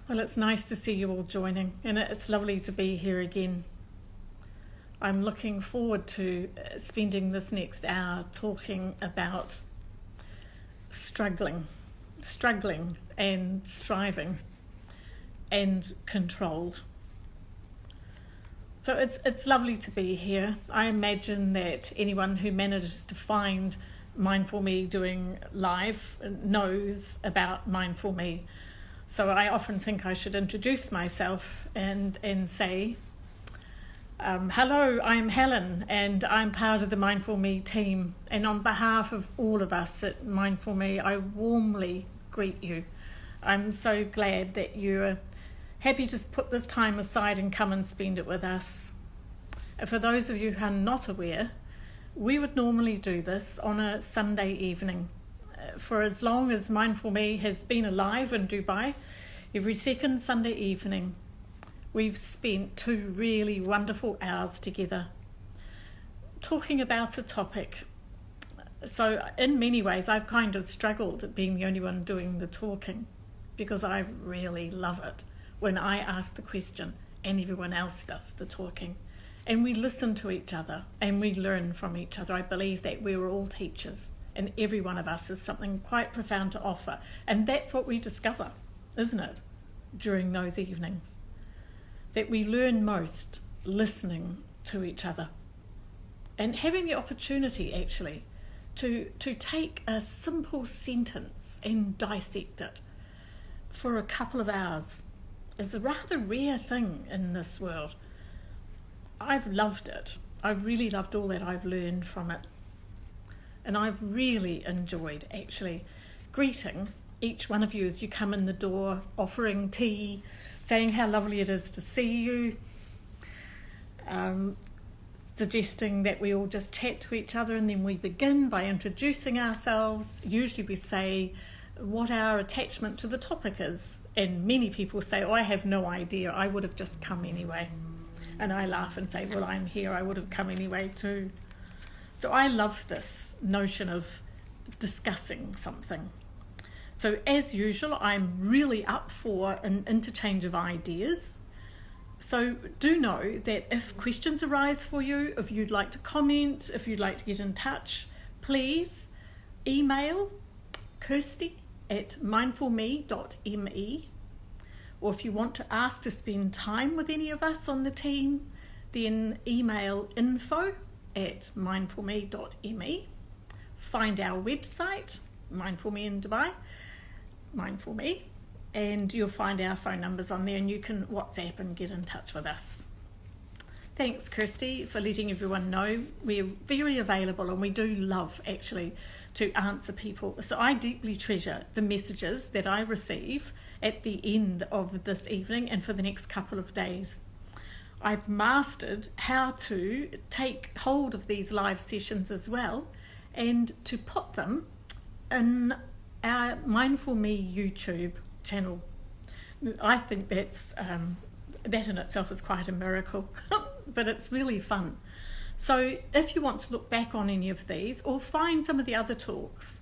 Well, it's nice to see you all joining, and it's lovely to be here again. I'm looking forward to spending this next hour talking about struggling and striving and control. So it's lovely to be here. I imagine that anyone who manages to find Mindful Me doing live knows about Mindful Me. So I often think I should introduce myself and say, hello, I'm Helen and I'm part of the Mindful Me team. And on behalf of all of us at Mindful Me, I warmly greet you. I'm so glad that you're happy to put this time aside and come and spend it with us. For those of you who are not aware, we would normally do this on a Sunday evening. For as long as Mindful Me has been alive in Dubai, every second Sunday evening, we've spent 2 really wonderful hours together talking about a topic. So in many ways, I've kind of struggled at being the only one doing the talking because I really love it when I ask the question and everyone else does the talking. And we listen to each other and we learn from each other. I believe that we're all teachers and every one of us has something quite profound to offer. And that's what we discover, isn't it, during those evenings? That we learn most listening to each other and having the opportunity actually to take a simple sentence and dissect it for a couple of hours is a rather rare thing in this world. I've loved it. I've really loved all that I've learned from it. And I've really enjoyed actually greeting each one of you as you come in the door, offering tea, saying how lovely it is to see you, suggesting that we all just chat to each other, and then we begin by introducing ourselves. Usually we say what our attachment to the topic is, and many people say, oh, I have no idea, I would have just come anyway. And I laugh and say, well, I'm here, I would have come anyway too. So I love this notion of discussing something. So as usual, I'm really up for an interchange of ideas. So do know that if questions arise for you, if you'd like to comment, if you'd like to get in touch, please email kirsty@mindfulme.me. Or if you want to ask to spend time with any of us on the team, then email info@mindfulme.me. Find our website, Mindful Me in Dubai, Mindful Me, and you'll find our phone numbers on there and you can WhatsApp and get in touch with us. Thanks, Kirsty, for letting everyone know. We're very available and we do love actually to answer people. So I deeply treasure the messages that I receive at the end of this evening and for the next couple of days. I've mastered how to take hold of these live sessions as well and to put them in our Mindful Me YouTube channel. I think that's that in itself is quite a miracle, but it's really fun. So if you want to look back on any of these or find some of the other talks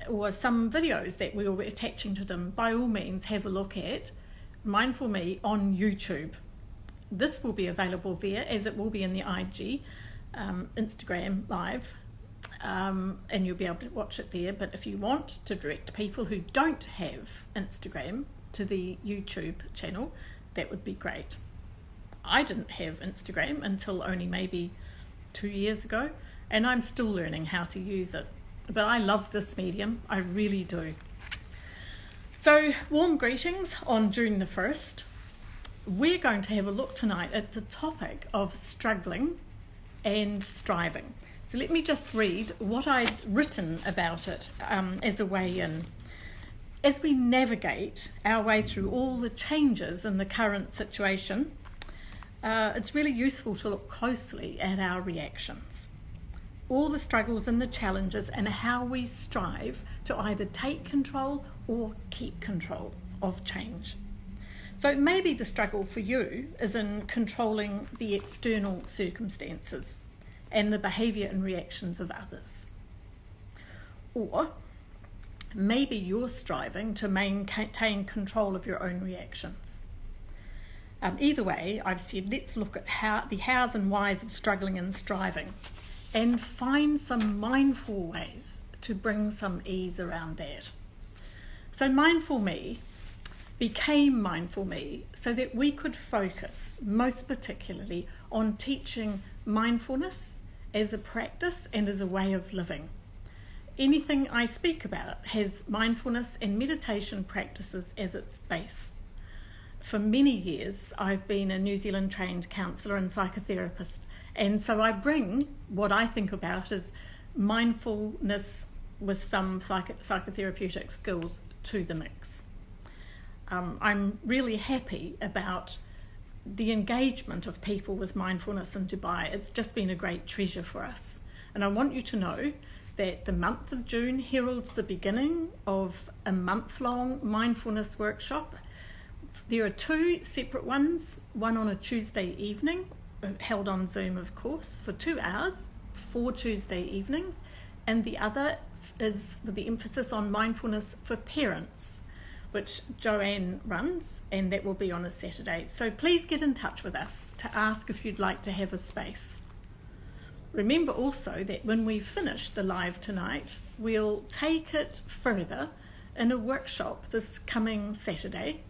or some videos that we'll be attaching to them, by all means have a look at Mindful Me on YouTube. This will be available there as it will be in the IG Instagram live, and you'll be able to watch it there. But if you want to direct people who don't have Instagram to the YouTube channel, that would be great. I didn't have Instagram until only maybe 2 years ago, and I'm still learning how to use it. But I love this medium, I really do. So, warm greetings on June the 1st. We're going to have a look tonight at the topic of struggling and striving. So let me just read what I'd written about it as a way in. As we navigate our way through all the changes in the current situation, it's really useful to look closely at our reactions, all the struggles and the challenges, and how we strive to either take control or keep control of change. So maybe the struggle for you is in controlling the external circumstances and the behaviour and reactions of others. Or Maybe you're striving to maintain control of your own reactions. Either way, I've said let's look at the hows and whys of struggling and striving and find some mindful ways to bring some ease around that. So Mindful Me became Mindful Me so that we could focus most particularly on teaching mindfulness as a practice and as a way of living. Anything I speak about has mindfulness and meditation practices as its base. For many years, I've been a New Zealand trained counsellor and psychotherapist, and so I bring what I think about as mindfulness with some psychotherapeutic skills to the mix. I'm really happy about the engagement of people with mindfulness in Dubai. It's just been a great treasure for us. And I want you to know that the month of June heralds the beginning of a month-long mindfulness workshop. There are 2 separate ones, one on a Tuesday evening, held on Zoom of course, for 2 hours, 4 Tuesday evenings, and the other is with the emphasis on mindfulness for parents, which Joanne runs, and that will be on a Saturday. So please get in touch with us to ask if you'd like to have a space. Remember also that when we finish the live tonight, we'll take it further in a workshop this coming Saturday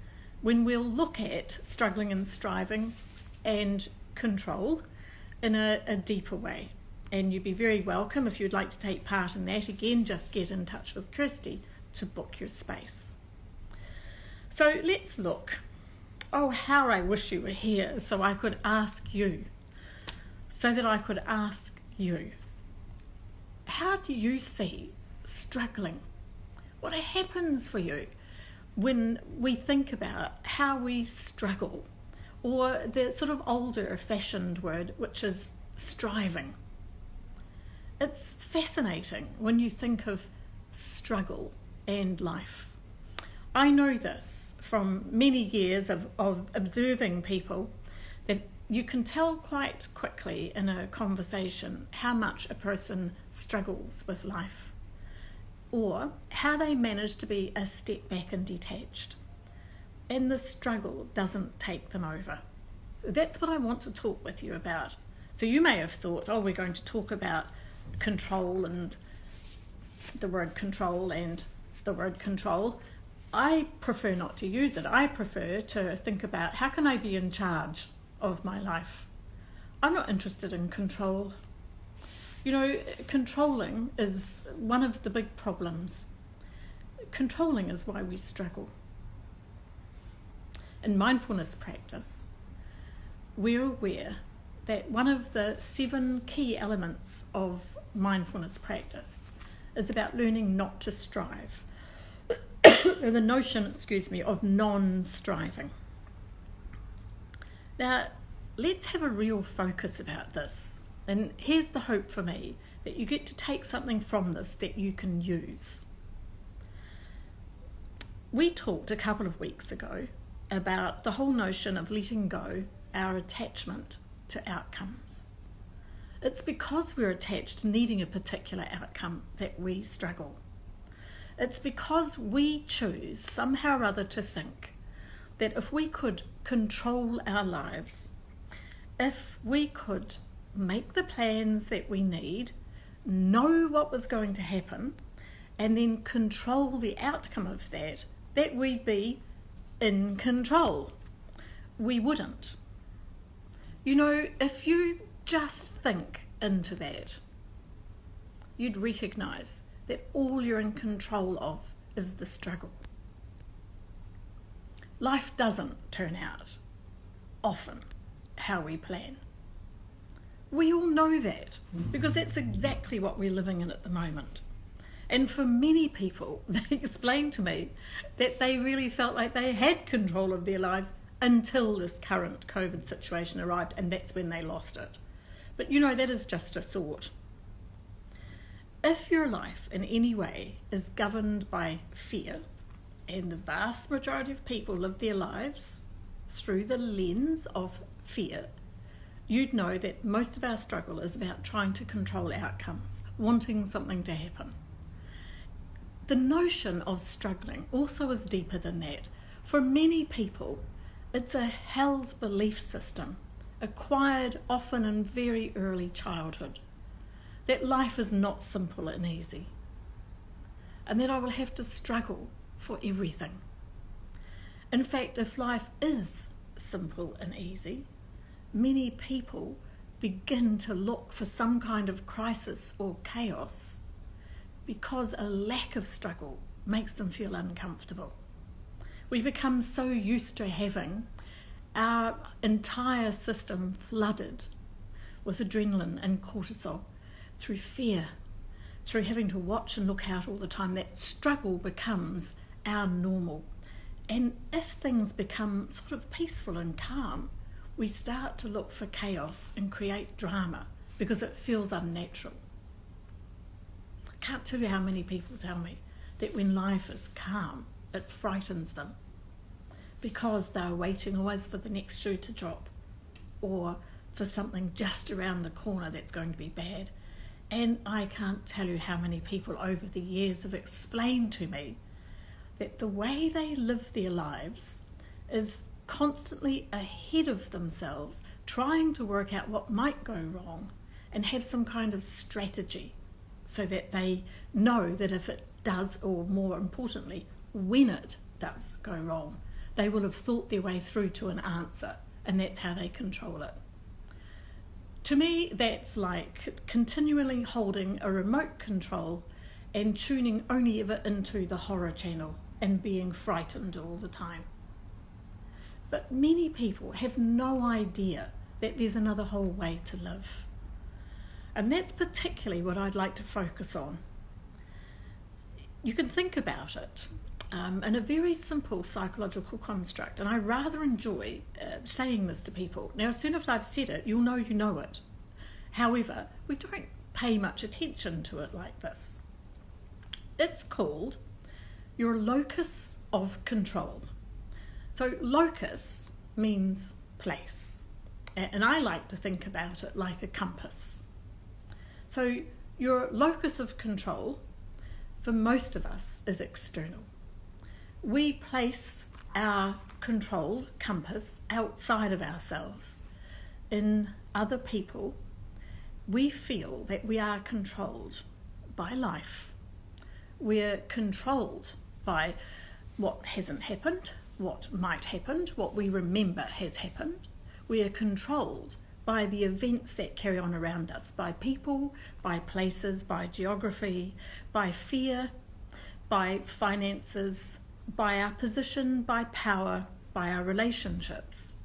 when we'll look at struggling and striving and control in a deeper way. And you'd be very welcome if you'd like to take part in that. Again, just get in touch with Kirsty to book your space. So let's look. Oh, how I wish you were here so I could ask you. So that I could ask you, how do you see struggling? What happens for you when we think about how we struggle? Or the sort of older fashioned word, which is striving. It's fascinating when you think of struggle and life. I know this from many years of observing people, that you can tell quite quickly in a conversation how much a person struggles with life, or how they manage to be a step back and detached, and the struggle doesn't take them over. That's what I want to talk with you about. So you may have thought, oh, we're going to talk about control and the word control and the word control. I prefer not to use it. I prefer to think about how can I be in charge of my life. I'm not interested in control. You know, controlling is one of the big problems. Controlling is why we struggle. In mindfulness practice, we're aware that one of the 7 key elements of mindfulness practice is about learning not to strive. The notion, of non-striving. Now, let's have a real focus about this. And here's the hope for me, that you get to take something from this that you can use. We talked a couple of weeks ago about the whole notion of letting go our attachment to outcomes. It's because we're attached to needing a particular outcome that we struggle. It's because we choose somehow or other to think that if we could control our lives, if we could make the plans that we need, know what was going to happen, and then control the outcome of that, that we'd be in control. We wouldn't. You know, if you just think into that, you'd recognise that all you're in control of is the struggle. Life doesn't turn out often how we plan. We all know that because that's exactly what we're living in at the moment. And for many people, they explained to me that they really felt like they had control of their lives until this current COVID situation arrived, and that's when they lost it. But you know, that is just a thought. If your life in any way is governed by fear, and the vast majority of people live their lives through the lens of fear, you'd know that most of our struggle is about trying to control outcomes, wanting something to happen. The notion of struggling also is deeper than that. For many people, it's a held belief system, acquired often in very early childhood, that life is not simple and easy, and that I will have to struggle for everything. In fact, if life is simple and easy, many people begin to look for some kind of crisis or chaos because a lack of struggle makes them feel uncomfortable. We become so used to having our entire system flooded with adrenaline and cortisol through fear, through having to watch and look out all the time, that struggle becomes our normal. And if things become sort of peaceful and calm, we start to look for chaos and create drama because it feels unnatural. I can't tell you how many people tell me that when life is calm, it frightens them because they're waiting always for the next shoe to drop or for something just around the corner that's going to be bad. And I can't tell you how many people over the years have explained to me that the way they live their lives is constantly ahead of themselves, trying to work out what might go wrong and have some kind of strategy so that they know that if it does, or more importantly, when it does go wrong, they will have thought their way through to an answer, and that's how they control it. To me, that's like continually holding a remote control and tuning only ever into the horror channel and being frightened all the time. But many people have no idea that there's another whole way to live. And that's particularly what I'd like to focus on. You can think about it in a very simple psychological construct, and I rather enjoy saying this to people. Now, as soon as I've said it, you'll know you know it. However, we don't pay much attention to it like this. It's called your locus of control. So locus means place, and I like to think about it like a compass. So your locus of control, for most of us, is external. We place our control compass outside of ourselves, in other people. We feel that we are controlled by life. We're controlled by what hasn't happened, what might happen, what we remember has happened. We are controlled by the events that carry on around us, by people, by places, by geography, by fear, by finances, by our position, by power, by our relationships.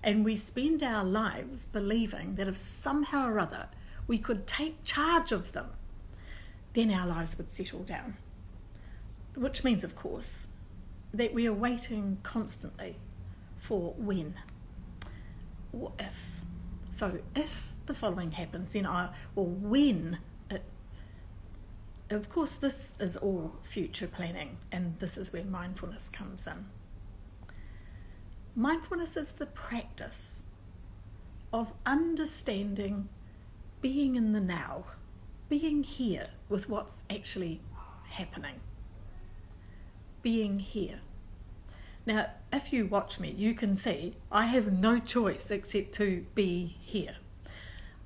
And we spend our lives believing that if somehow or other we could take charge of them, then our lives would settle down. Which means, of course, that we are waiting constantly for when or if. So if the following happens, then when it. Of course, this is all future planning, and this is where mindfulness comes in. Mindfulness is the practice of understanding, being in the now, being here with what's actually happening. Being here. Now, if you watch me, you can see I have no choice except to be here.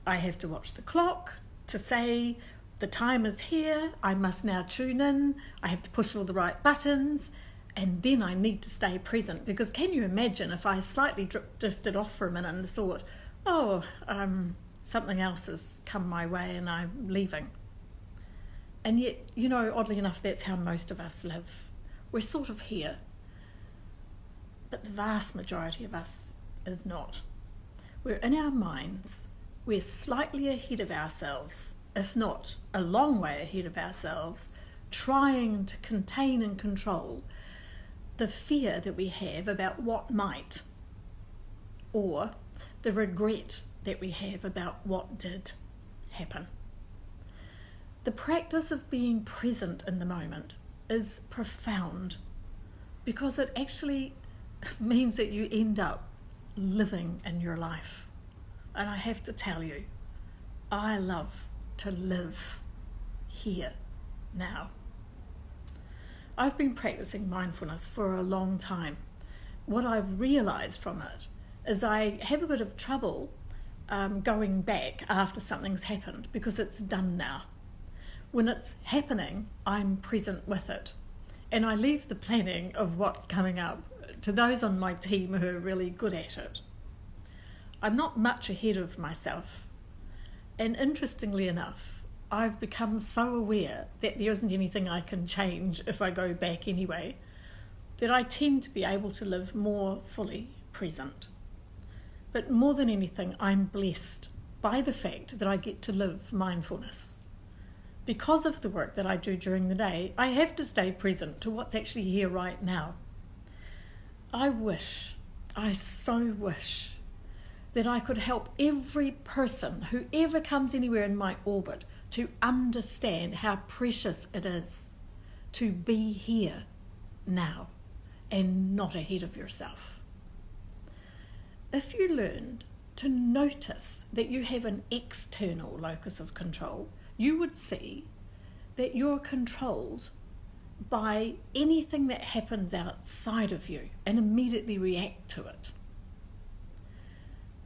I have to watch the clock to say the time is here, I must now tune in, I have to push all the right buttons, and then I need to stay present, because can you imagine if I slightly drifted off for a minute and thought, something else has come my way and I'm leaving. And yet, oddly enough, that's how most of us live. We're sort of here. But the vast majority of us is not. We're in our minds. We're slightly ahead of ourselves, if not a long way ahead of ourselves, trying to contain and control the fear that we have about what might, or the regret that we have about what did happen. The practice of being present in the moment is profound, because it actually means that you end up living in your life. And I have to tell you, I love to live here now. I've been practicing mindfulness for a long time. What I've realised from it is I have a bit of trouble going back after something's happened because it's done now. When it's happening, I'm present with it. And I leave the planning of what's coming up to those on my team who are really good at it. I'm not much ahead of myself. And interestingly enough, I've become so aware that there isn't anything I can change if I go back anyway, that I tend to be able to live more fully present. But more than anything, I'm blessed by the fact that I get to live mindfulness. Because of the work that I do during the day, I have to stay present to what's actually here right now. I so wish that I could help every person who ever comes anywhere in my orbit to understand how precious it is to be here now and not ahead of yourself. If you learned to notice that you have an external locus of control, you would see that you're controlled by anything that happens outside of you and immediately react to it.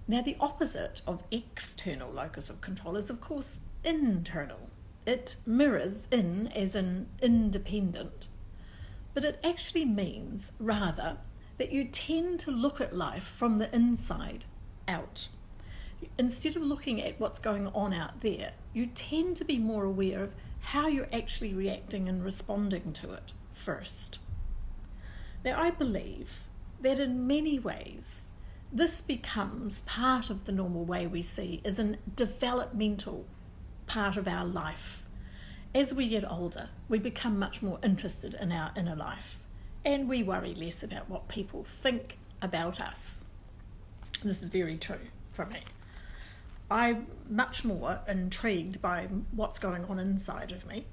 Now, the opposite of external locus of control is, of course, internal. It mirrors in as in independent, but it actually means, rather, that you tend to look at life from the inside out. Instead of looking at what's going on out there, you tend to be more aware of how you're actually reacting and responding to it first. Now, I believe that in many ways, this becomes part of the normal way we see as a developmental part of our life. As we get older, we become much more interested in our inner life, and we worry less about what people think about us. This is very true for me. I'm much more intrigued by what's going on inside of me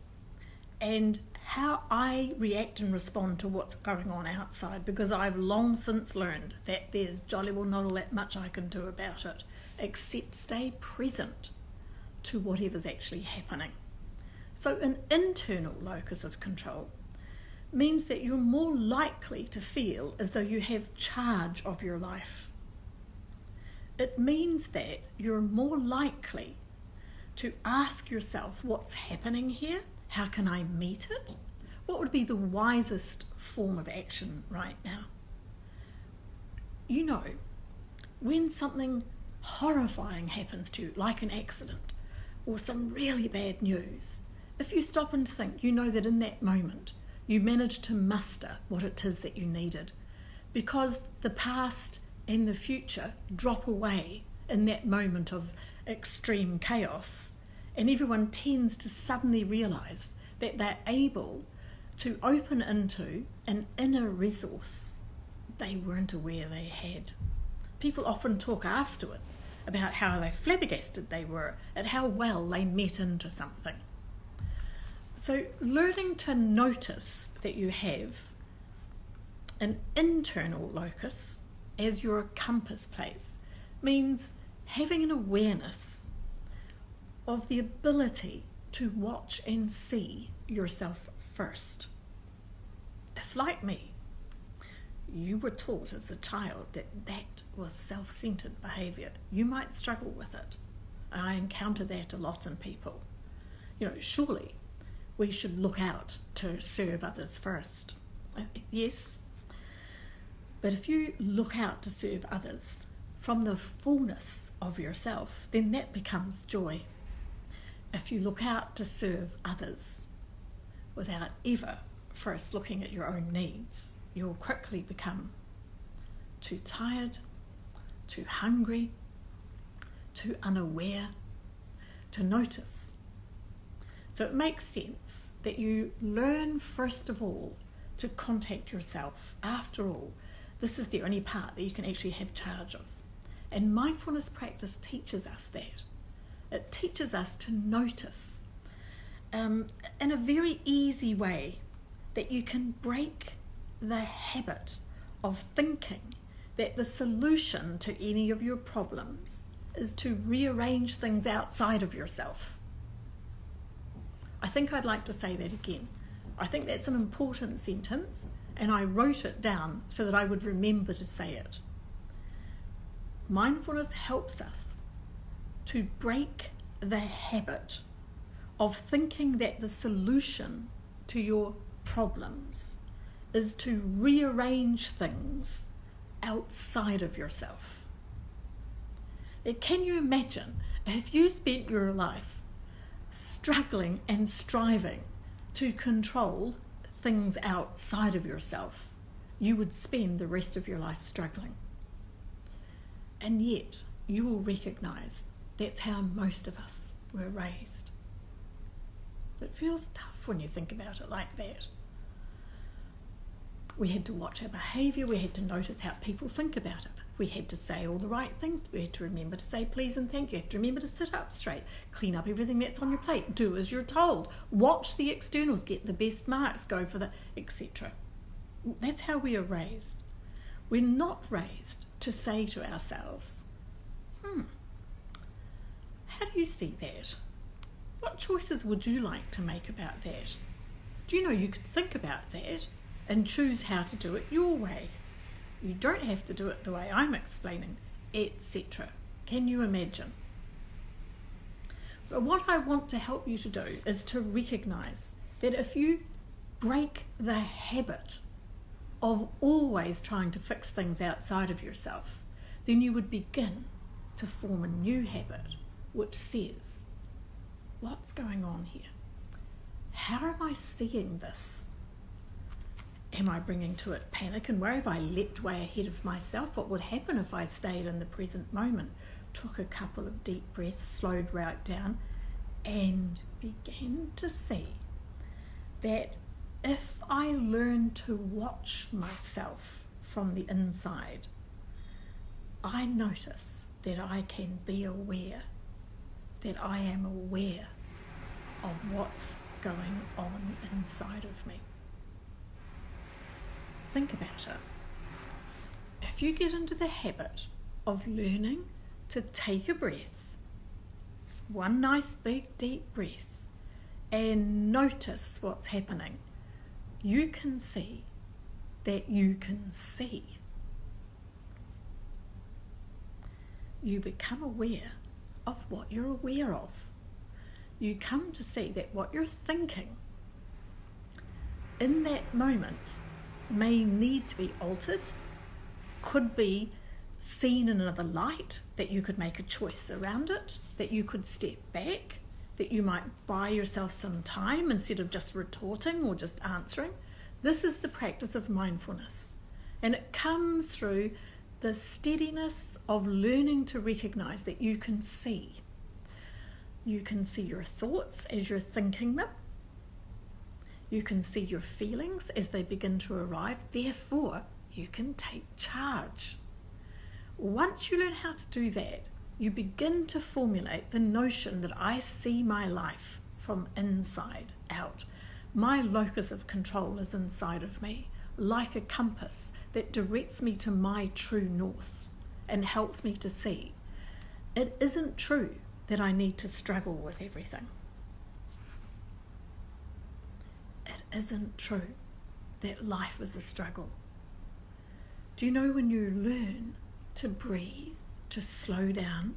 and how I react and respond to what's going on outside, because I've long since learned that there's jolly well not all that much I can do about it except stay present to whatever's actually happening. So an internal locus of control means that you're more likely to feel as though you have charge of your life. It means that you're more likely to ask yourself, what's happening here? How can I meet it? What would be the wisest form of action right now? You know, when something horrifying happens to you, like an accident or some really bad news, if you stop and think, you know that in that moment you managed to muster what it is that you needed, because the past and the future drop away in that moment of extreme chaos, and everyone tends to suddenly realise that they're able to open into an inner resource they weren't aware they had. People often talk afterwards about how they flabbergasted they were at how well they met into something. So learning to notice that you have an internal locus as your compass place means having an awareness of the ability to watch and see yourself first. If, like me, you were taught as a child that that was self-centered behaviour, you might struggle with it. And I encounter that a lot in people. You know, surely we should look out to serve others first. Yes, but if you look out to serve others from the fullness of yourself, then that becomes joy. If you look out to serve others without ever first looking at your own needs, you'll quickly become too tired, too hungry, too unaware to notice. So it makes sense that you learn first of all to contact yourself. After all, this is the only part that you can actually have charge of. And mindfulness practice teaches us that. It teaches us to notice in a very easy way that you can break the habit of thinking that the solution to any of your problems is to rearrange things outside of yourself. I think I'd like to say that again. I think that's an important sentence, and I wrote it down so that I would remember to say it. Mindfulness helps us to break the habit of thinking that the solution to your problems is to rearrange things outside of yourself. Can you imagine if you spent your life struggling and striving to control things outside of yourself? You would spend the rest of your life struggling. And yet, you will recognise that's how most of us were raised. It feels tough when you think about it like that. We had to watch our behaviour, we had to notice how people think about it. We had to say all the right things, we had to remember to say please and thank you, you have to remember to sit up straight, clean up everything that's on your plate, do as you're told, watch the externals, get the best marks, go for the etc. That's how we are raised. We're not raised to say to ourselves, how do you see that? What choices would you like to make about that? Do you know you could think about that and choose how to do it your way? You don't have to do it the way I'm explaining, etc. Can you imagine? But what I want to help you to do is to recognise that if you break the habit of always trying to fix things outside of yourself, then you would begin to form a new habit which says, what's going on here? How am I seeing this? Am I bringing to it panic and worry? Have I leapt way ahead of myself? What would happen if I stayed in the present moment, took a couple of deep breaths, slowed right down, and began to see that if I learn to watch myself from the inside, I notice that I can be aware, that I am aware of what's going on inside of me. Think about it. If you get into the habit of learning to take a breath, one nice big deep breath, and notice what's happening, you can see that you can see. You become aware of what you're aware of. You come to see that what you're thinking in that moment may need to be altered, could be seen in another light, that you could make a choice around it, that you could step back, that you might buy yourself some time instead of just retorting or just answering. This is the practice of mindfulness, and it comes through the steadiness of learning to recognise that you can see. You can see your thoughts as you're thinking them. You can see your feelings as they begin to arrive. Therefore, you can take charge. Once you learn how to do that, you begin to formulate the notion that I see my life from inside out. My locus of control is inside of me, like a compass that directs me to my true north and helps me to see. It isn't true that I need to struggle with everything. It isn't true that life is a struggle. Do you know when you learn to breathe, to slow down,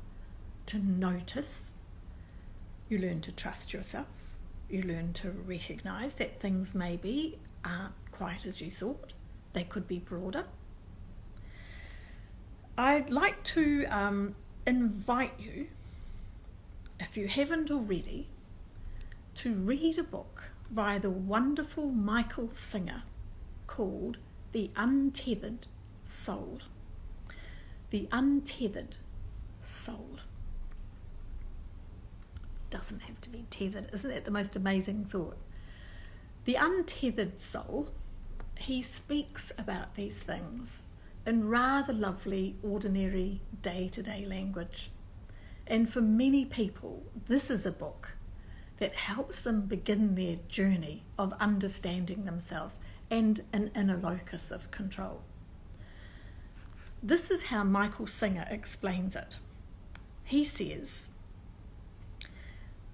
to notice, you learn to trust yourself, you learn to recognise that things maybe aren't quite as you thought, they could be broader. I'd like to invite you, if you haven't already, to read a book by the wonderful Michael Singer called The Untethered Soul. The Untethered Soul. Doesn't have to be tethered. Isn't that the most amazing thought? The Untethered Soul, he speaks about these things in rather lovely, ordinary, day-to-day language. And for many people, this is a book that helps them begin their journey of understanding themselves and an inner locus of control. This is how Michael Singer explains it. He says,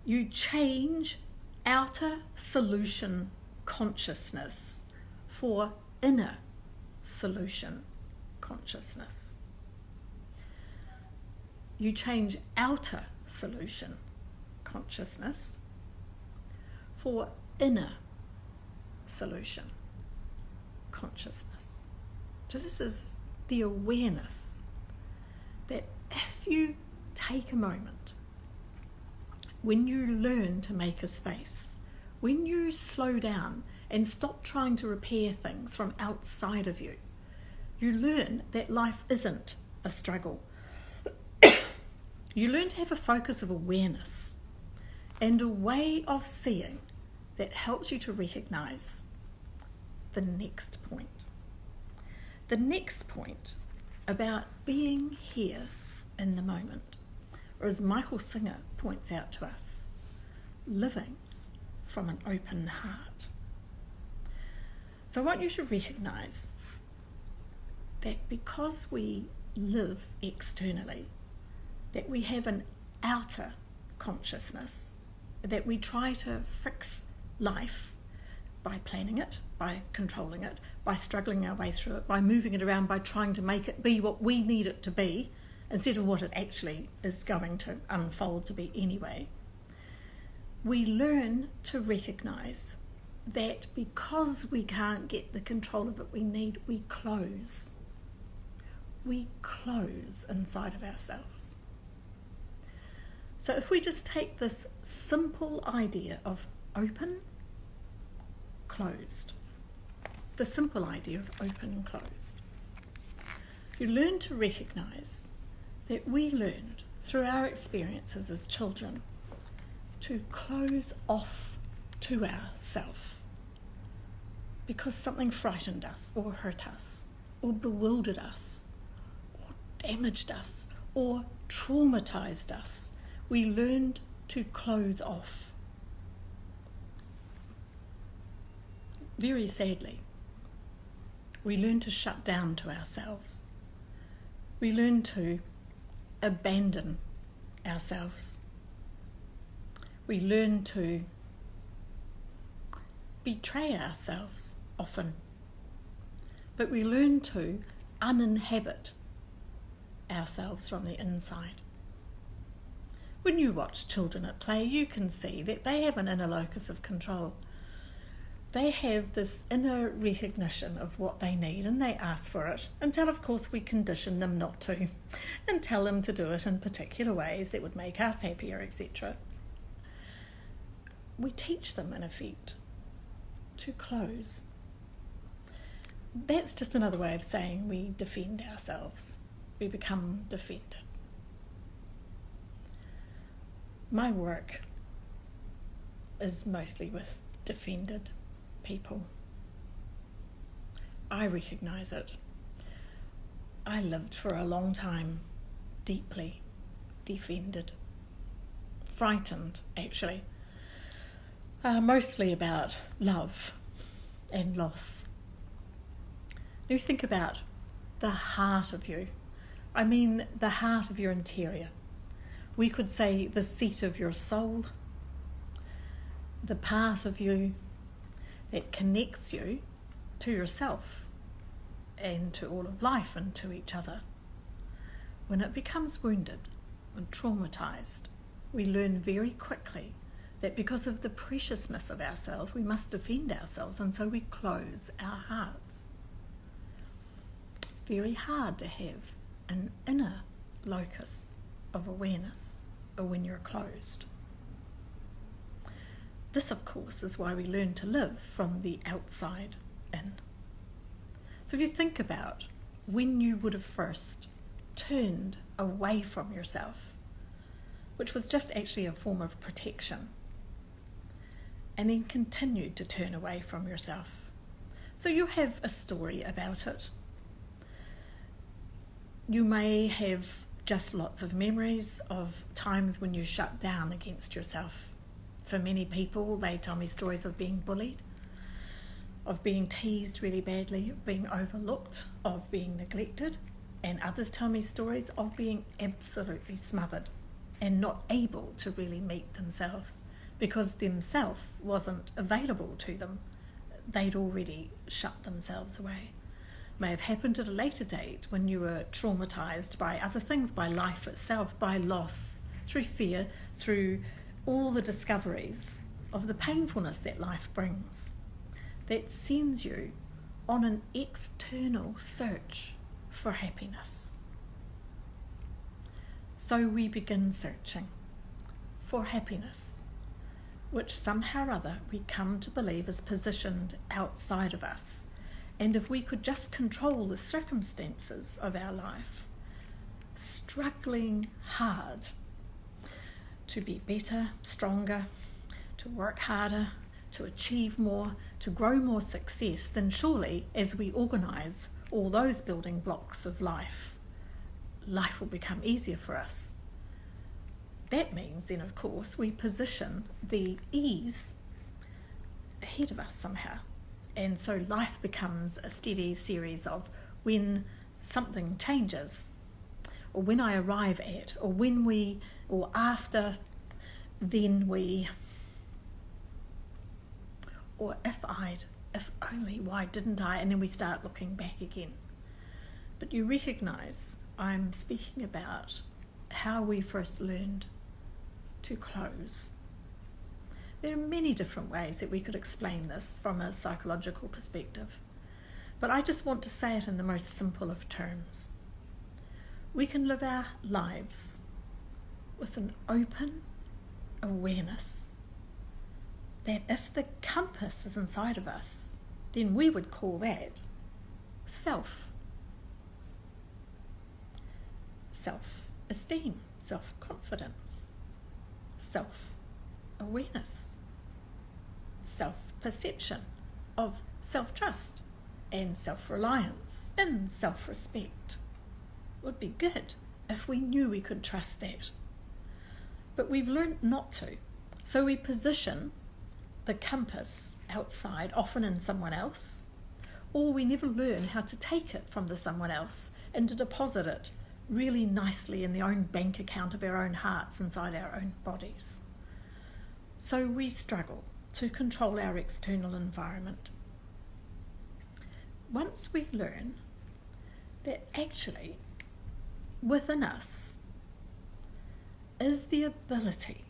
you change outer solution consciousness for inner solution consciousness. You change outer solution consciousness for inner solution consciousness. So this is the awareness that if you take a moment, when you learn to make a space, when you slow down and stop trying to repair things from outside of you, you learn that life isn't a struggle. You learn to have a focus of awareness and a way of seeing that helps you to recognize the next point. The next point about being here in the moment, or as Michael Singer points out to us, living from an open heart. So I want you to recognize that because we live externally, that we have an outer consciousness, that we try to fix life by planning it, by controlling it, by struggling our way through it, by moving it around, by trying to make it be what we need it to be, instead of what it actually is going to unfold to be anyway. We learn to recognise that because we can't get the control of it we need, we close. We close inside of ourselves. So if we just take this simple idea of open, closed, the simple idea of open and closed, you learn to recognise that we learned through our experiences as children to close off to ourself because something frightened us or hurt us or bewildered us or damaged us or traumatised us. We learned to close off. Very sadly, we learn to shut down to ourselves. We learn to abandon ourselves. We learn to betray ourselves often, but we learn to uninhabit ourselves from the inside. When you watch children at play, you can see that they have an inner locus of control. They have this inner recognition of what they need and they ask for it, until of course we condition them not to and tell them to do it in particular ways that would make us happier, etc. We teach them, in effect, to close. That's just another way of saying we defend ourselves. We become defended. My work is mostly with defended people. I recognise it. I lived for a long time deeply defended, frightened actually, mostly about love and loss. You think about the heart of you. I mean the heart of your interior. We could say the seat of your soul, the part of you that connects you to yourself and to all of life and to each other. When it becomes wounded and traumatised, we learn very quickly that because of the preciousness of ourselves, we must defend ourselves, and so we close our hearts. It's very hard to have an inner locus of awareness when you're closed. This, of course, is why we learn to live from the outside in. So if you think about when you would have first turned away from yourself, which was just actually a form of protection, and then continued to turn away from yourself. So you have a story about it. You may have just lots of memories of times when you shut down against yourself. For many people, they tell me stories of being bullied, of being teased really badly, of being overlooked, of being neglected, and others tell me stories of being absolutely smothered and not able to really meet themselves because themself wasn't available to them they'd already shut themselves away. May have happened at a later date when you were traumatized by other things, by life itself, by loss, through fear, through all the discoveries of the painfulness that life brings, that sends you on an external search for happiness. So we begin searching for happiness, which somehow or other we come to believe is positioned outside of us. And if we could just control the circumstances of our life, struggling hard to be better, stronger, to work harder, to achieve more, to grow more success, then surely as we organise all those building blocks of life, life will become easier for us. That means then, of course, we position the ease ahead of us somehow. And so life becomes a steady series of when something changes, or when I arrive at, or when we, or after, then we, or if only, why didn't I? And then we start looking back again. But you recognise I'm speaking about how we first learned to close. There are many different ways that we could explain this from a psychological perspective, but I just want to say it in the most simple of terms. We can live our lives with an open awareness that if the compass is inside of us, then we would call that self. Self-esteem, self-confidence, self-awareness, self-perception of self-trust and self-reliance and self-respect. It would be good if we knew we could trust that. But we've learned not to. So we position the compass outside, often in someone else, or we never learn how to take it from the someone else and to deposit it really nicely in the own bank account of our own hearts inside our own bodies. So we struggle to control our external environment. Once we learn that actually within us is the ability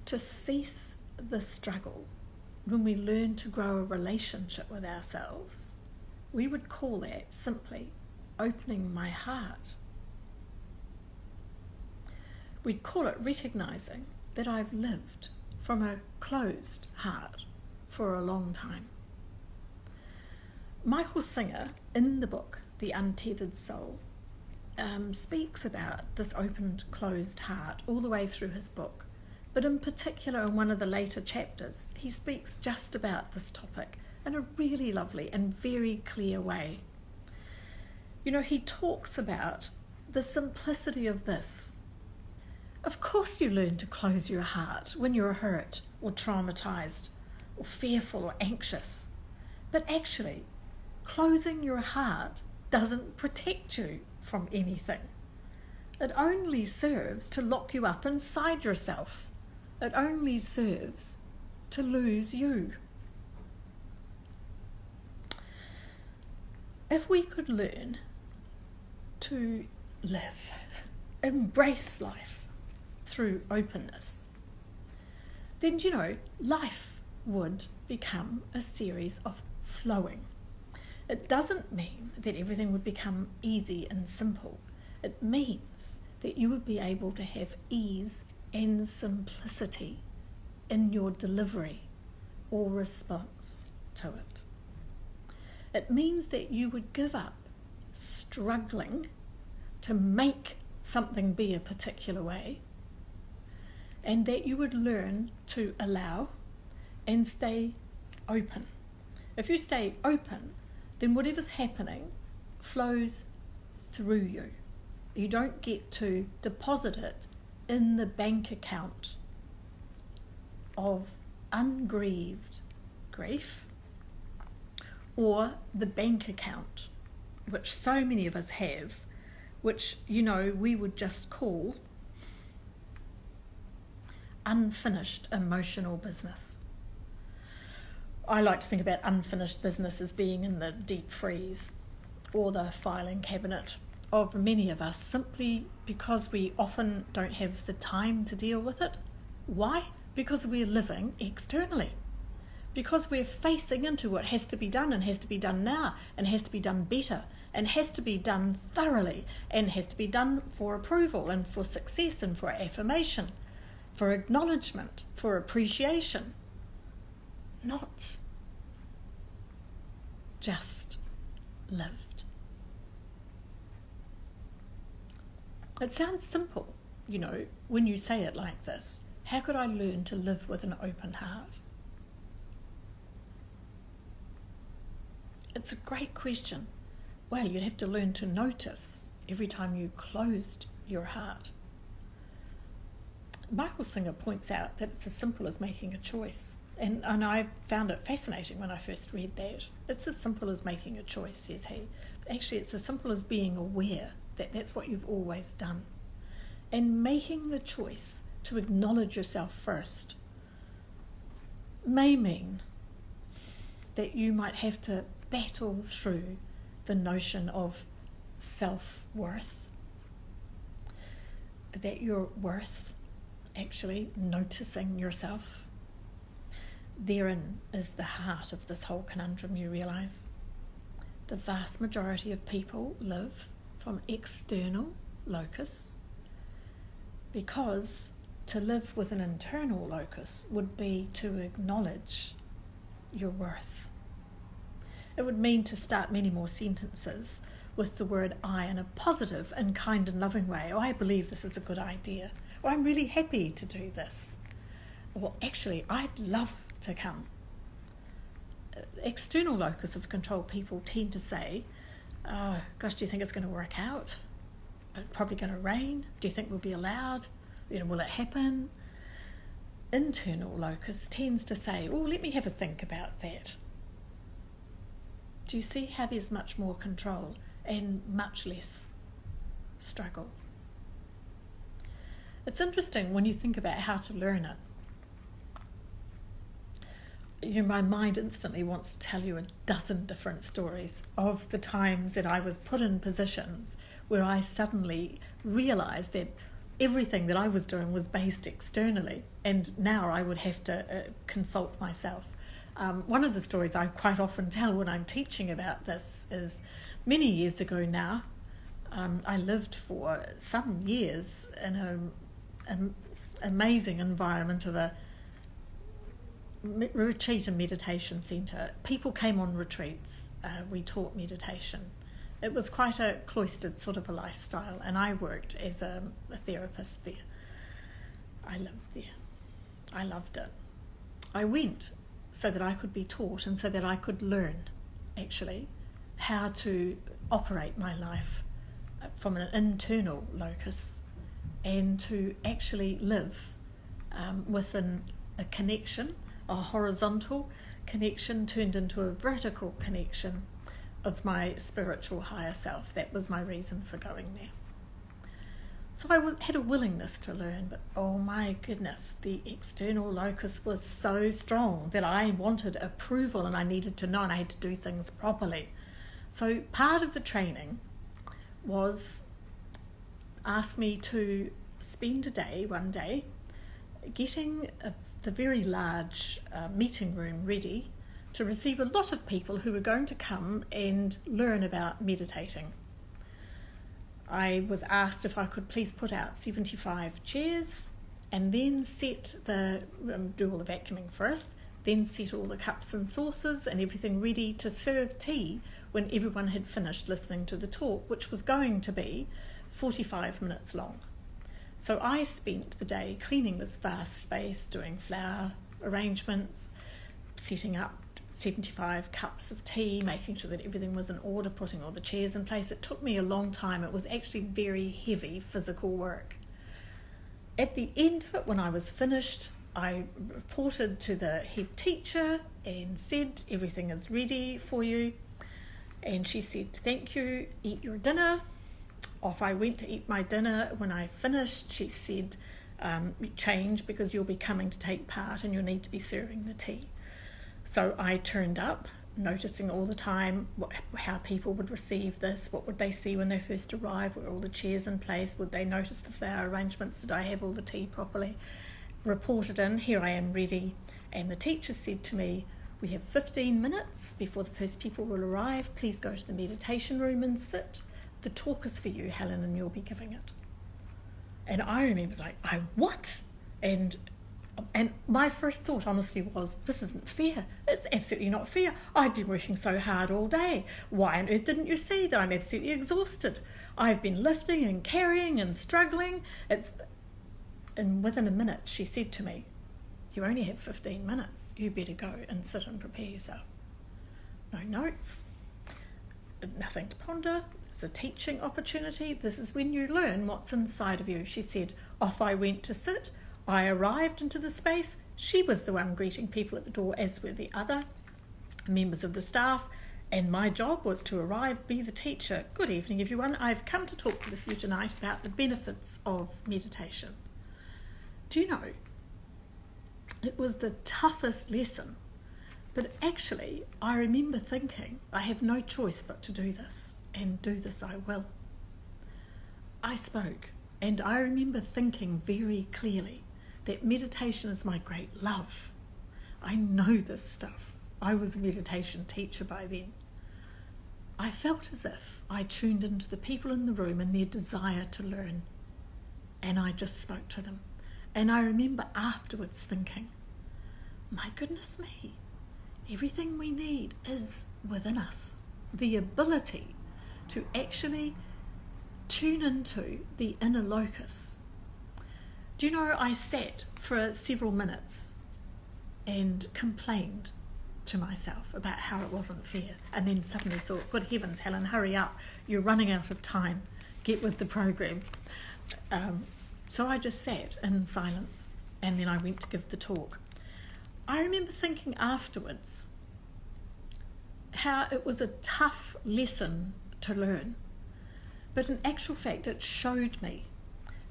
to cease the struggle when we learn to grow a relationship with ourselves, we would call that simply opening my heart. We'd call it recognizing that I've lived from a closed heart for a long time. Michael Singer, in the book The Untethered Soul, speaks about this opened, closed heart all the way through his book. But in particular, in one of the later chapters, he speaks just about this topic in a really lovely and very clear way. You know, he talks about the simplicity of this. Of course you learn to close your heart when you're hurt or traumatized or fearful or anxious. But actually, closing your heart doesn't protect you from anything. It only serves to lock you up inside yourself. It only serves to lose you. If we could learn to live, embrace life through openness, then, you know, life would become a series of flowing. It doesn't mean that everything would become easy and simple. It means that you would be able to have ease and simplicity in your delivery or response to it. It means that you would give up struggling to make something be a particular way, and that you would learn to allow and stay open. If you stay open, then whatever's happening flows through you. You don't get to deposit it in the bank account of ungrieved grief, or the bank account, which so many of us have, which, you know, we would just call unfinished emotional business. I like to think about unfinished business as being in the deep freeze or the filing cabinet of many of us, simply because we often don't have the time to deal with it. Why? Because we're living externally. Because we're facing into what has to be done, and has to be done now, and has to be done better, and has to be done thoroughly, and has to be done for approval and for success and for affirmation, for acknowledgement, for appreciation. Not just lived. It sounds simple, when you say it like this. How could I learn to live with an open heart? It's a great question. Well, you'd have to learn to notice every time you closed your heart. Michael Singer points out that it's as simple as making a choice. And I found it fascinating when I first read that. It's as simple as making a choice, says he. Actually, it's as simple as being aware that that's what you've always done. And making the choice to acknowledge yourself first may mean that you might have to battle through the notion of self-worth. That you're worth actually noticing yourself. Therein is the heart of this whole conundrum, you realise. The vast majority of people live from external locus, because to live with an internal locus would be to acknowledge your worth. It would mean to start many more sentences with the word I in a positive and kind and loving way. I believe this is a good idea. Or I'm really happy to do this. Or actually, I'd love to come. External locus of control people tend to say, oh gosh, do you think it's going to work out? It's probably going to rain. Do you think we'll be allowed? Will it happen? Internal locus tends to say, oh, let me have a think about that. Do you see how there's much more control and much less struggle? It's interesting when you think about how to learn it. My mind instantly wants to tell you a dozen different stories of the times that I was put in positions where I suddenly realised that everything that I was doing was based externally, and now I would have to consult myself. One of the stories I quite often tell when I'm teaching about this is many years ago now. I lived for some years in an amazing environment of a retreat and meditation centre. People came on retreats. We taught meditation. It was quite a cloistered sort of a lifestyle, and I worked as a therapist there. I lived there. I loved it. I went so that I could be taught and so that I could learn, actually, how to operate my life from an internal locus and to actually live within a connection, a horizontal connection turned into a vertical connection of my spiritual higher self. That was my reason for going there. So I had a willingness to learn, but oh my goodness, the external locus was so strong that I wanted approval and I needed to know, and I had to do things properly. So part of the training was asked me to spend one day, getting the very large meeting room ready to receive a lot of people who were going to come and learn about meditating. I was asked if I could please put out 75 chairs and then do all the vacuuming first, then set all the cups and saucers and everything ready to serve tea when everyone had finished listening to the talk, which was going to be 45 minutes long. So I spent the day cleaning this vast space, doing flower arrangements, setting up 75 cups of tea, making sure that everything was in order, putting all the chairs in place. It took me a long time. It was actually very heavy physical work. At the end of it, when I was finished, I reported to the head teacher and said, everything is ready for you. And she said, thank you, eat your dinner. Off I went to eat my dinner. When I finished, she said, change because you'll be coming to take part and you'll need to be serving the tea. So I turned up, noticing all the time how people would receive this, what would they see when they first arrived, were all the chairs in place, would they notice the flower arrangements, did I have all the tea properly, reported in, here I am ready, and the teacher said to me, we have 15 minutes before the first people will arrive, please go to the meditation room and sit, the talk is for you, Helen, and you'll be giving it. And I remember like, what? And my first thought, honestly, was, this isn't fair. It's absolutely not fair. I've been working so hard all day. Why on earth didn't you see that I'm absolutely exhausted? I've been lifting and carrying and struggling. And within a minute, she said to me, you only have 15 minutes. You better go and sit and prepare yourself. No notes, nothing to ponder. It's a teaching opportunity. This is when you learn what's inside of you. She said, off I went to sit. I arrived into the space. She was the one greeting people at the door, as were the other members of the staff, and my job was to arrive, be the teacher. Good evening, everyone. I've come to talk with you tonight about the benefits of meditation. Do you know, it was the toughest lesson, but actually I remember thinking, I have no choice but to do this, and do this I will. I spoke, and I remember thinking very clearly that meditation is my great love. I know this stuff. I was a meditation teacher by then. I felt as if I tuned into the people in the room and their desire to learn, and I just spoke to them. And I remember afterwards thinking, my goodness me, everything we need is within us. The ability to actually tune into the inner locus. Do you know, I sat for several minutes and complained to myself about how it wasn't fair, and then suddenly thought, good heavens, Helen, hurry up, you're running out of time, get with the program. So I just sat in silence, and then I went to give the talk. I remember thinking afterwards how it was a tough lesson to learn, but in actual fact it showed me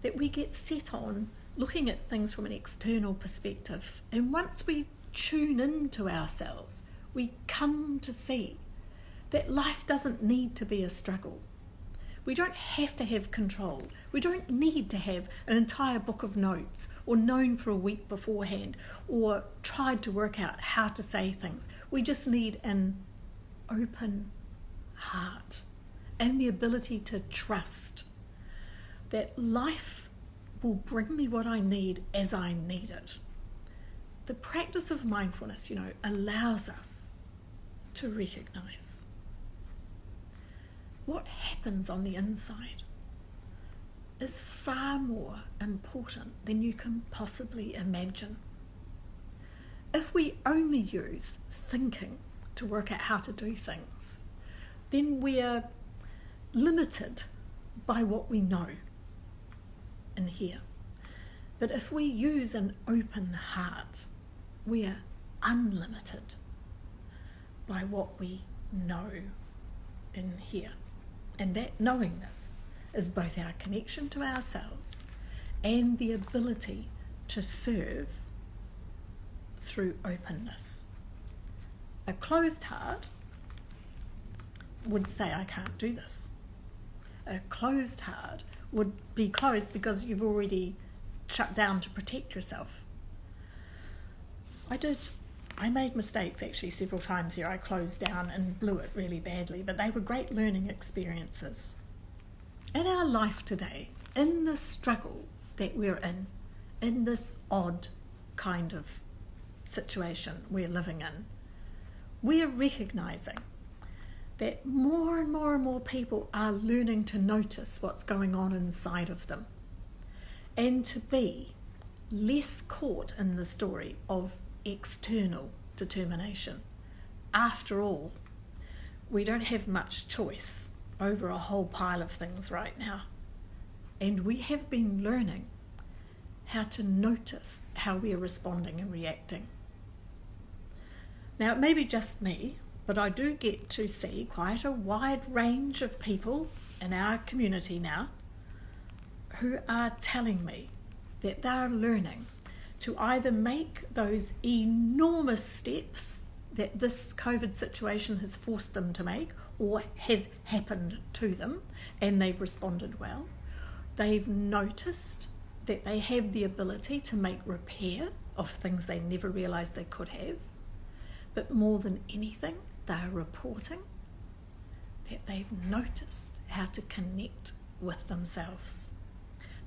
that we get set on looking at things from an external perspective, and once we tune into ourselves, we come to see that life doesn't need to be a struggle. We don't have to have control. We don't need to have an entire book of notes, or known for a week beforehand, or tried to work out how to say things. We just need an open heart and the ability to trust that life will bring me what I need as I need it. The practice of mindfulness, allows us to recognize what happens on the inside is far more important than you can possibly imagine. If we only use thinking to work out how to do things, then we're limited by what we know in here. But if we use an open heart, we're unlimited by what we know in here. And that knowingness is both our connection to ourselves and the ability to serve through openness. A closed heart would say, I can't do this. A closed heart would be closed because you've already shut down to protect yourself. I made mistakes actually several times here. I closed down and blew it really badly, but they were great learning experiences. In our life today, in the struggle that we're in this odd kind of situation we're living in, we're recognizing that more and more and more people are learning to notice what's going on inside of them and to be less caught in the story of external determination. After all, we don't have much choice over a whole pile of things right now, and we have been learning how to notice how we are responding and reacting. Now, it may be just me, but I do get to see quite a wide range of people in our community now who are telling me that they're learning to either make those enormous steps that this COVID situation has forced them to make or has happened to them, and they've responded well. They've noticed that they have the ability to make repair of things they never realised they could have. But more than anything, they are reporting that they've noticed how to connect with themselves.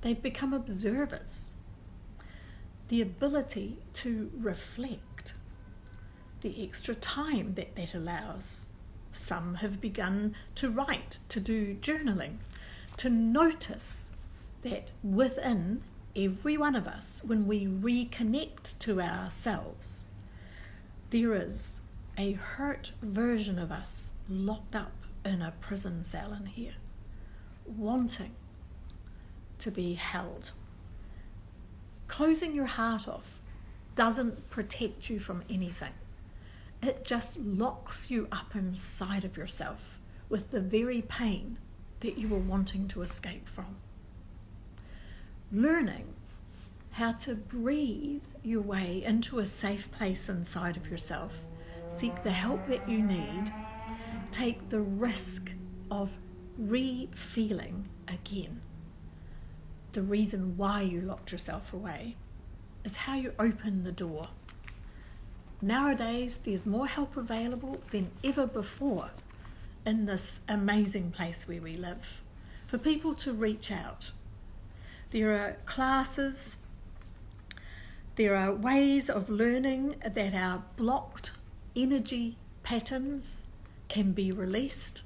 They've become observers. The ability to reflect, the extra time that allows. Some have begun to write, to do journaling, to notice that within every one of us, when we reconnect to ourselves, there is a hurt version of us locked up in a prison cell in here, wanting to be held. Closing your heart off doesn't protect you from anything. It just locks you up inside of yourself with the very pain that you were wanting to escape from. Learning how to breathe your way into a safe place inside of yourself, seek the help that you need, take the risk of re-feeling again. The reason why you locked yourself away is how you open the door. Nowadays, there's more help available than ever before in this amazing place where we live for people to reach out. There are classes, there are ways of learning that our blocked energy patterns can be released.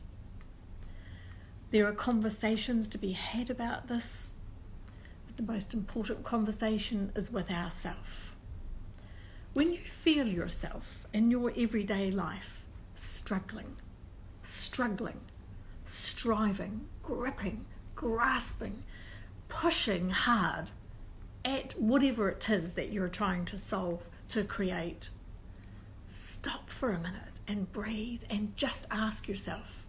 There are conversations to be had about this. The most important conversation is with ourselves. When you feel yourself in your everyday life struggling, striving, gripping, grasping, pushing hard at whatever it is that you're trying to solve, to create, stop for a minute and breathe and just ask yourself,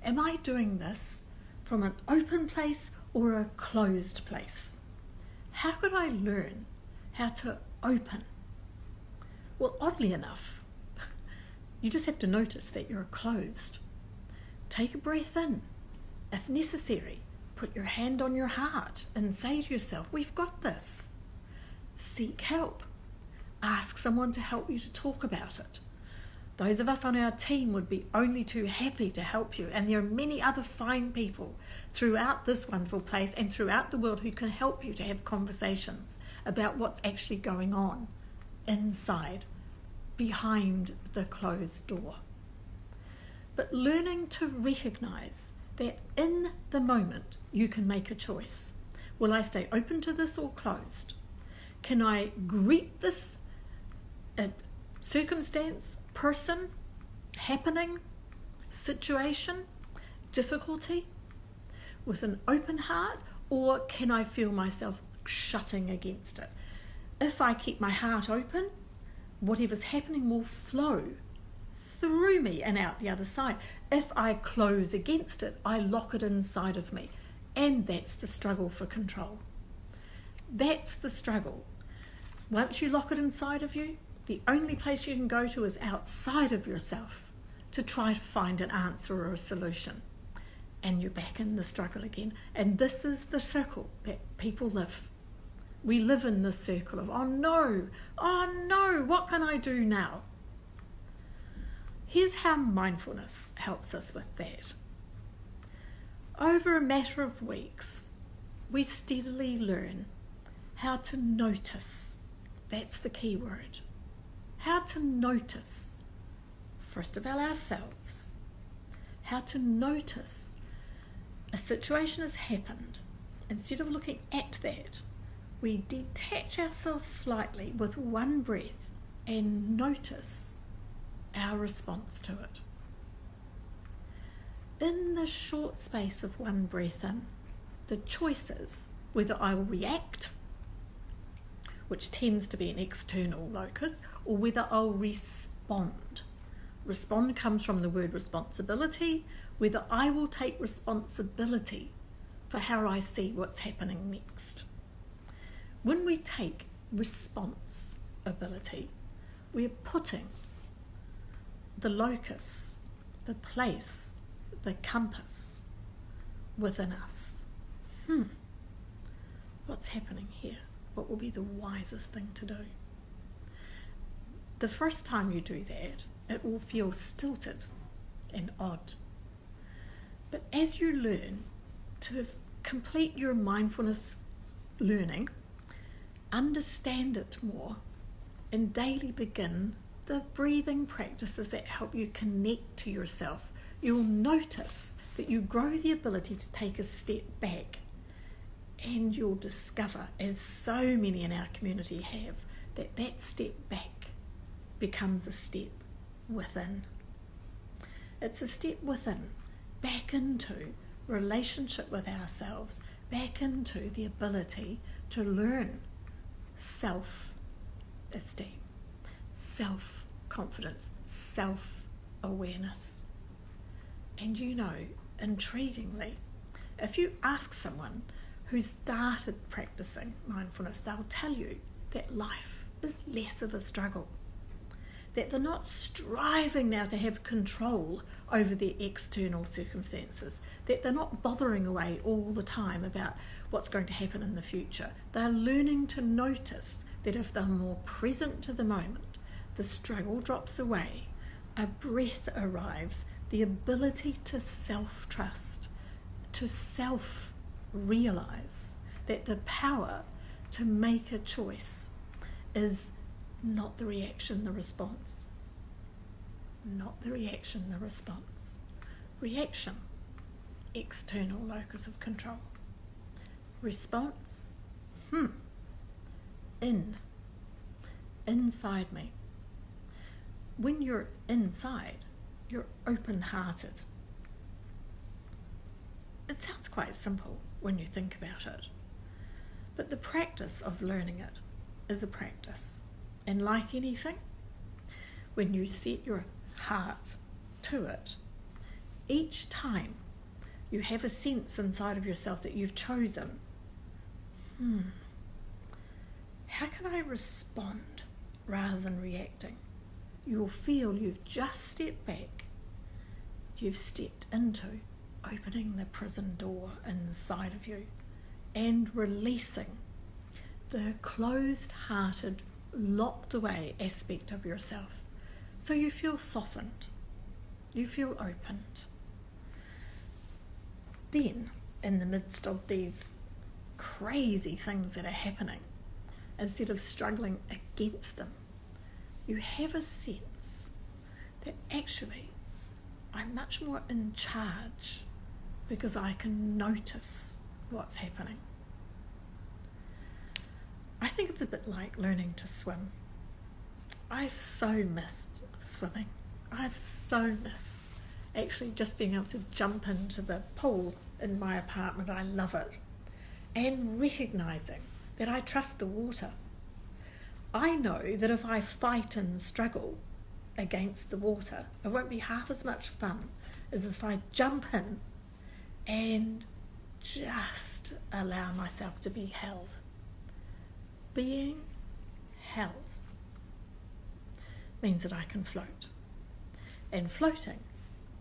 am I doing this from an open place or a closed place? How could I learn how to open? Well, oddly enough, you just have to notice that you're closed. Take a breath in. If necessary, put your hand on your heart and say to yourself, we've got this. Seek help. Ask someone to help you to talk about it. Those of us on our team would be only too happy to help you, and there are many other fine people throughout this wonderful place and throughout the world who can help you to have conversations about what's actually going on inside, behind the closed door. But learning to recognise that in the moment you can make a choice. Will I stay open to this or closed? Can I greet this circumstance, person, happening, situation, difficulty with an open heart, or can I feel myself shutting against it? If I keep my heart open, whatever's happening will flow through me and out the other side. If I close against it, I lock it inside of me, and that's the struggle for control. That's the struggle. Once you lock it inside of you, the only place you can go to is outside of yourself to try to find an answer or a solution. And you're back in the struggle again. And this is the circle that people live. We live in this circle of, oh no, what can I do now? Here's how mindfulness helps us with that. Over a matter of weeks, we steadily learn how to notice. That's the key word. How to notice, first of all, ourselves. How to notice a situation has happened. Instead of looking at that, we detach ourselves slightly with one breath and notice our response to it. In the short space of one breath in, the choice is whether I will react, which tends to be an external locus, or whether I'll respond. Respond comes from the word responsibility, whether I will take responsibility for how I see what's happening next. When we take responsibility, we're putting the locus, the place, the compass within us. What's happening here? What will be the wisest thing to do? The first time you do that, it will feel stilted and odd. But as you learn to complete your mindfulness learning, understand it more, and daily begin the breathing practices that help you connect to yourself, you will notice that you grow the ability to take a step back, and you'll discover, as so many in our community have, that that step back becomes a step within. It's a step within, back into relationship with ourselves, back into the ability to learn self-esteem, self-confidence, self-awareness. And you know, intriguingly, if you ask someone who started practicing mindfulness, they'll tell you that life is less of a struggle, that they're not striving now to have control over their external circumstances, that they're not bothering away all the time about what's going to happen in the future. They're learning to notice that if they're more present to the moment, the struggle drops away, a breath arrives, the ability to self-trust, to self-realize that the power to make a choice is not the reaction, the response. Not the reaction, the response. Reaction, external locus of control. Response, inside me. When you're inside, you're open-hearted. It sounds quite simple when you think about it, but the practice of learning it is a practice. And like anything, when you set your heart to it, each time you have a sense inside of yourself that you've chosen, how can I respond rather than reacting? You'll feel you've just stepped back, you've stepped into opening the prison door inside of you and releasing the closed-hearted, locked away aspect of yourself. So you feel softened, you feel opened. Then, in the midst of these crazy things that are happening, instead of struggling against them, you have a sense that actually I'm much more in charge because I can notice what's happening. I think it's a bit like learning to swim. I've so missed swimming. I've so missed actually just being able to jump into the pool in my apartment. I love it. And recognising that I trust the water. I know that if I fight and struggle against the water, it won't be half as much fun as if I jump in and just allow myself to be held. Being held means that I can float, and floating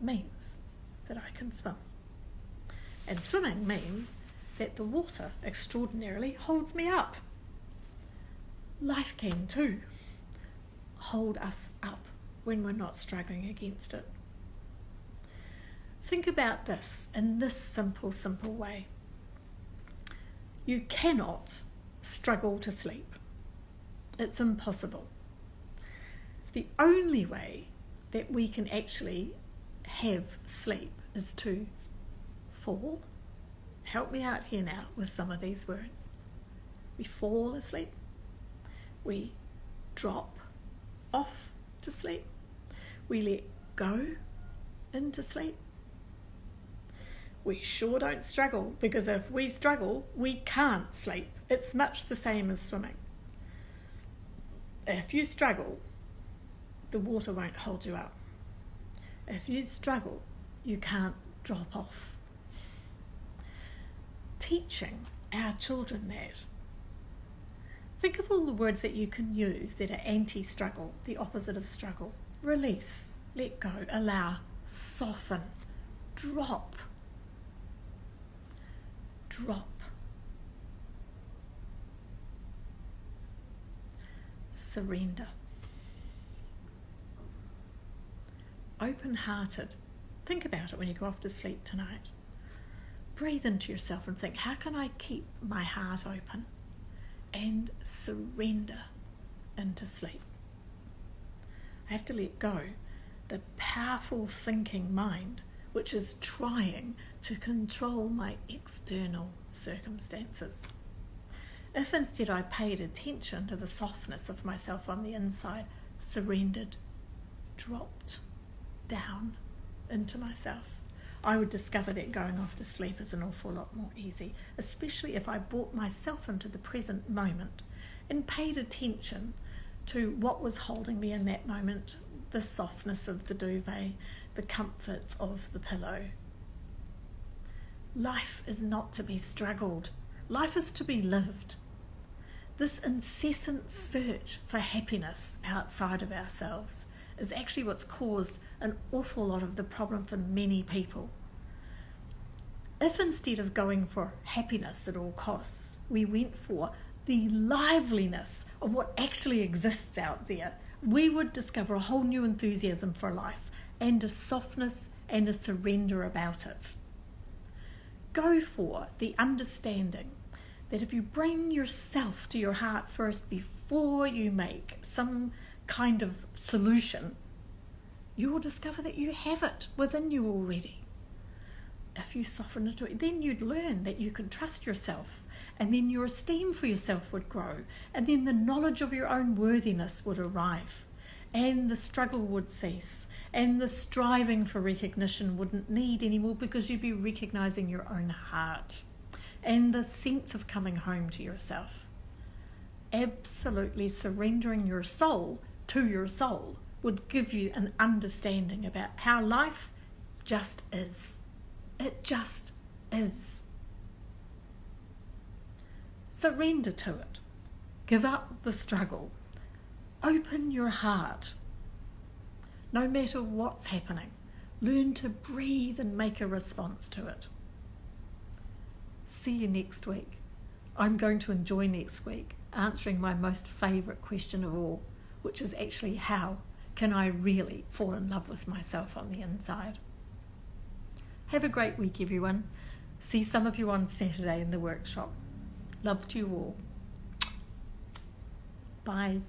means that I can swim, and swimming means that the water extraordinarily holds me up. Life can too hold us up when we're not struggling against it. Think about this in this simple way. You cannot struggle to sleep. It's impossible. The only way that we can actually have sleep is to fall. Help me out here now with some of these words. We fall asleep. We drop off to sleep. We let go into sleep. We sure don't struggle, because if we struggle, we can't sleep. It's much the same as swimming. If you struggle, the water won't hold you up. If you struggle, you can't drop off. Teaching our children that. Think of all the words that you can use that are anti-struggle, the opposite of struggle. Release, let go, allow, soften, drop, surrender. Open-hearted. Think about it when you go off to sleep tonight. Breathe into yourself and think, how can I keep my heart open? And surrender into sleep. I have to let go the powerful thinking mind which is trying to control my external circumstances. If instead I paid attention to the softness of myself on the inside, surrendered, dropped down into myself, I would discover that going off to sleep is an awful lot more easy, especially if I brought myself into the present moment and paid attention to what was holding me in that moment, the softness of the duvet, the comfort of the pillow. Life is not to be struggled. Life is to be lived. This incessant search for happiness outside of ourselves is actually what's caused an awful lot of the problem for many people. If instead of going for happiness at all costs, we went for the liveliness of what actually exists out there, we would discover a whole new enthusiasm for life and a softness and a surrender about it. Go for the understanding that if you bring yourself to your heart first before you make some kind of solution, you will discover that you have it within you already. If you soften into it, then you'd learn that you could trust yourself, and then your esteem for yourself would grow, and then the knowledge of your own worthiness would arrive, and the struggle would cease, and the striving for recognition wouldn't need anymore because you'd be recognizing your own heart, and the sense of coming home to yourself. Absolutely surrendering your soul to your soul would give you an understanding about how life just is. It just is. Surrender to it. Give up the struggle. Open your heart. No matter what's happening, learn to breathe and make a response to it. See you next week. I'm going to enjoy next week answering my most favourite question of all, which is actually, how can I really fall in love with myself on the inside? Have a great week, everyone. See some of you on Saturday in the workshop. Love to you all. Bye.